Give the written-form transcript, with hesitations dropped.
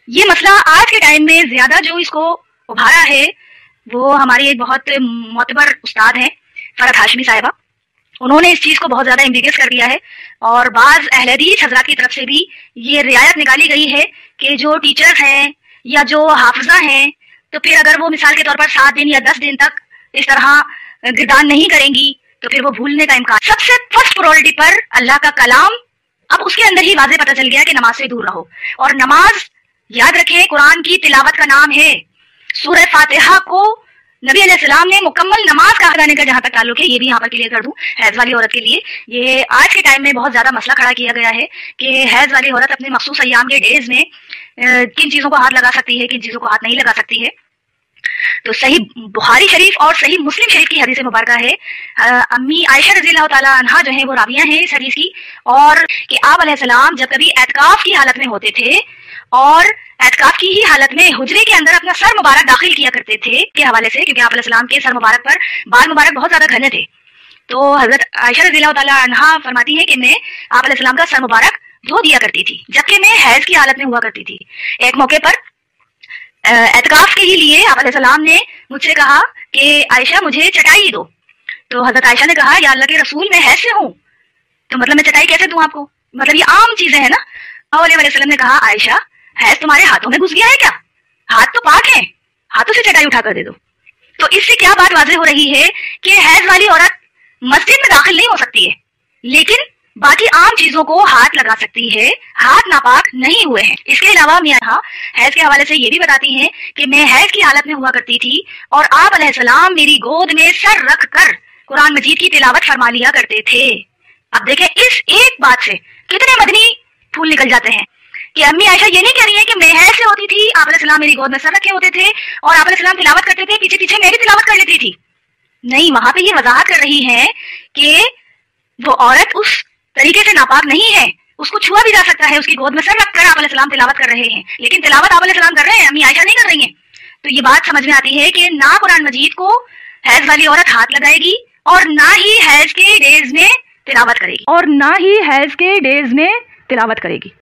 یہ مسئلہ آج کے ٹائم میں زیادہ جو اس کو ابھارا ہے وہ ہماری ایک بہت معتبر استاد ہیں فرحت ہاشمی صاحبہ. انہوں نے اس چیز کو بہت زیادہ امبیگس کر دیا ہے اور بعض اہل حدیث حضرات کی طرف سے بھی یہ رعایت نکالی گئی ہے کہ جو ٹیچرز ہیں یا جو حافظہ ہیں تو پھر اگر وہ مثال کے طور پر 7 دن یا 10 دن تک اس طرح گردان نہیں کریں گی تو پھر وہ بھولنے کا امکان. سب سے فرسٹ پرائورٹی پر اللہ کا کلام. اب اس کے اندر ہی واضح پتہ چل گیا کہ نماز سے دور رہو. اور نماز یاد رکھیں قرآن کی تلاوت کا نام ہے. سورہ فاتحہ کو نبی علیہ السلام نے مکمل نماز کا ادا کا جہاں تک تعلق ہے یہ بھی یہاں پر کلیئر کر دوں حیض والی عورت کے لیے. یہ آج کے ٹائم میں بہت زیادہ مسئلہ کھڑا کیا گیا ہے کہ حیض والی عورت اپنے مخصوص ایام کے ڈیز میں کن چیزوں کو ہاتھ لگا سکتی ہے کن چیزوں کو ہاتھ نہیں لگا سکتی ہے. تو صحیح بخاری شریف اور صحیح مسلم شریف کی حدیث مبارکہ ہے. امی عائشہ رضی اللہ تعالیٰ عنہا جو ہیں وہ راویہ ہیں اس حدیث کی. اور کہ آپ علیہ السلام جب کبھی اعتکاف کی حالت میں ہوتے تھے اور اعتکاف کی ہی حالت میں حجرے کے اندر اپنا سر مبارک داخل کیا کرتے تھے کے حوالے سے کیونکہ آپ علیہ السلام کے سر مبارک پر بال مبارک بہت زیادہ گھنے تھے. تو حضرت عائشہ رضی اللہ تعالیٰ عنہا فرماتی ہیں کہ میں آپ علیہ السلام کا سر مبارک دھو دیا کرتی تھی جبکہ میں حیض کی حالت میں ہوا کرتی تھی. ایک موقع پر اعتکاف کے ہی لیے آپ علیہ السلام نے مجھ سے کہا کہ عائشہ مجھے چٹائی دو. تو حضرت عائشہ نے کہا یا اللہ کے رسول میں حیض سے ہوں تو مطلب میں چٹائی کیسے دوں آپ کو, مطلب یہ عام چیزیں ہیں نا. علیہ وسلم نے کہا عائشہ حیض تمہارے ہاتھوں میں گھس گیا ہے کیا؟ ہاتھ تو پاک ہیں, ہاتھوں سے چٹائی اٹھا کر دے دو. تو اس سے کیا بات واضح ہو رہی ہے کہ حیض والی عورت مسجد میں داخل نہیں ہو سکتی ہے لیکن باقی عام چیزوں کو ہاتھ لگا سکتی ہے, ہاتھ ناپاک نہیں ہوئے ہیں. اس کے علاوہ میاں حیض کے حوالے سے یہ بھی بتاتی ہیں کہ میں حیض کی حالت میں ہوا کرتی تھی اور آپ علیہ السلام میری گود میں سر رکھ کر قرآن مجید کی تلاوت فرما لیا کرتے تھے. اب دیکھیں اس ایک بات سے کتنے مدنی پھول نکل جاتے ہیں کہ امی عائشہ یہ نہیں کہہ رہی ہے کہ میں حیض سے ہوتی تھی, آپ علیہ السلام میری گود میں سر رکھے ہوتے تھے اور آپ علیہ السلام تلاوت کرتے تھے, پیچھے پیچھے میں بھی تلاوت کر لیتی تھی. نہیں, وہاں پہ یہ وضاحت کر رہی ہے کہ وہ عورت اس طریقے سے ناپاک نہیں ہے, اس کو چھوا بھی جا سکتا ہے, اس کی گود میں سر رکھ کر آپ علیہ السلام تلاوت کر رہے ہیں لیکن تلاوت آپ علیہ السلام کر رہے ہیں, امی عائشہ نہیں کر رہی ہیں. تو یہ بات سمجھ میں آتی ہے کہ نہ قرآن مجید کو حیض والی عورت ہاتھ لگائے گی اور نہ ہی حیض کے ڈیز میں تلاوت کرے گی.